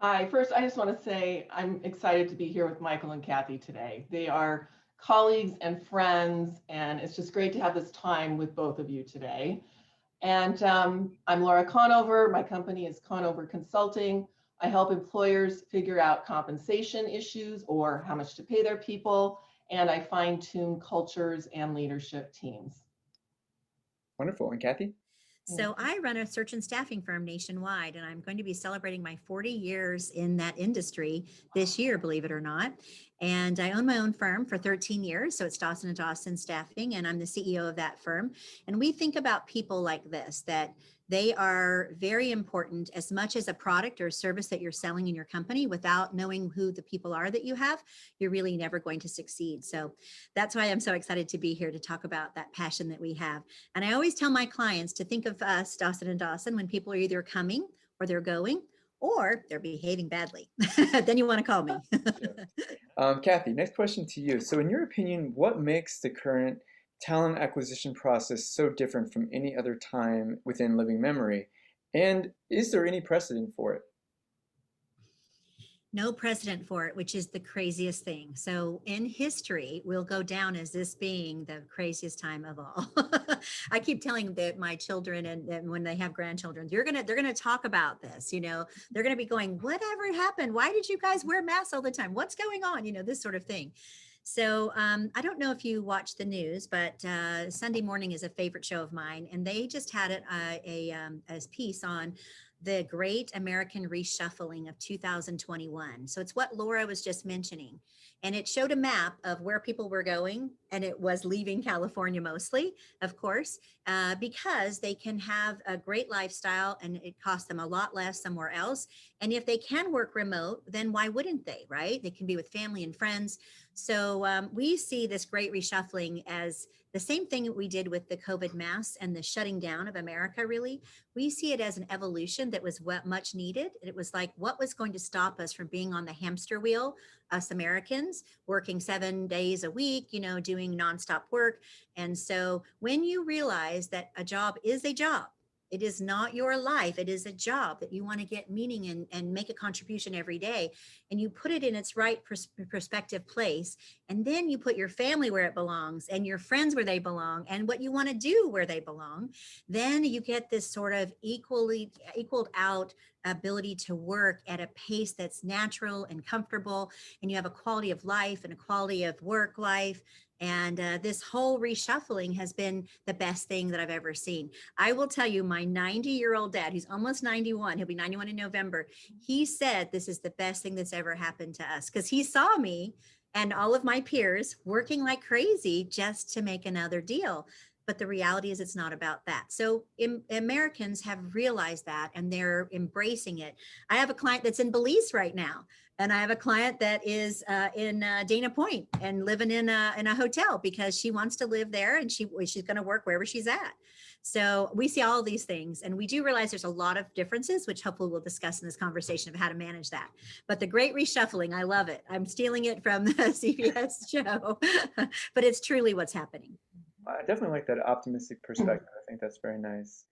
Hi, first, I just want to say I'm excited to be here with Michael and Kathy today. They are colleagues and friends, and it's just great to have this time with both of you today. And I'm Laura Conover. My company is Conover Consulting. I help employers figure out compensation issues or how much to pay their people, and I fine tune cultures and leadership teams. Wonderful. And Kathy? So I run a search and staffing firm nationwide, and I'm going to be celebrating my 40 years in that industry this year, believe it or not. And I own my own firm for 13 years. So it's Dawson and Dawson Staffing, and I'm the CEO of that firm. And we think about people like this, that they are very important as much as a product or service that you're selling in your company. Without knowing who the people are that you have, you're really never going to succeed. So that's why I'm so excited to be here to talk about that passion that we have. And I always tell my clients to think of us, Dawson and Dawson, when people are either coming or they're going or they're behaving badly. Then you want to call me. Kathy, next question to you. So, in your opinion, what makes the current talent acquisition process so different from any other time within living memory? And is there any precedent for it? No precedent for it, which is the craziest thing. So in history, we'll go down as this being the craziest time of all. I keep telling that my children and when they have grandchildren, they're gonna talk about this. They're gonna be going, whatever happened? Why did you guys wear masks all the time? What's going on? This sort of thing. So I don't know if you watch the news, but Sunday morning is a favorite show of mine, and they just had a piece on the Great American Reshuffling of 2021. So it's what Laura was just mentioning. And it showed a map of where people were going, and it was leaving California mostly, of course, because they can have a great lifestyle and it costs them a lot less somewhere else. And if they can work remote, then why wouldn't they, right? They can be with family and friends. So we see this great reshuffling as the same thing that we did with the COVID masks and the shutting down of America, really. We see it as an evolution that was much needed. It was like, what was going to stop us from being on the hamster wheel, us Americans, working 7 days a week, doing nonstop work. And so when you realize that a job is a job, it is not your life. It is a job that you want to get meaning in and make a contribution every day. And you put it in its right perspective place. And then you put your family where it belongs and your friends where they belong and what you want to do where they belong. Then you get this sort of equaled out ability to work at a pace that's natural and comfortable. And you have a quality of life and a quality of work life. And this whole reshuffling has been the best thing that I've ever seen. I will tell you, my 90-year-old dad, who's almost 91, he'll be 91 in November, he said this is the best thing that's ever happened to us because he saw me and all of my peers working like crazy just to make another deal. But the reality is it's not about that. So Americans have realized that and they're embracing it. I have a client that's in Belize right now. And I have a client that is in Dana Point and living in a hotel because she wants to live there and she's going to work wherever she's at. So we see all these things, and we do realize there's a lot of differences, which hopefully we'll discuss in this conversation of how to manage that. But the great reshuffling, I love it. I'm stealing it from the CBS show, but it's truly what's happening. I definitely like that optimistic perspective. I think that's very nice.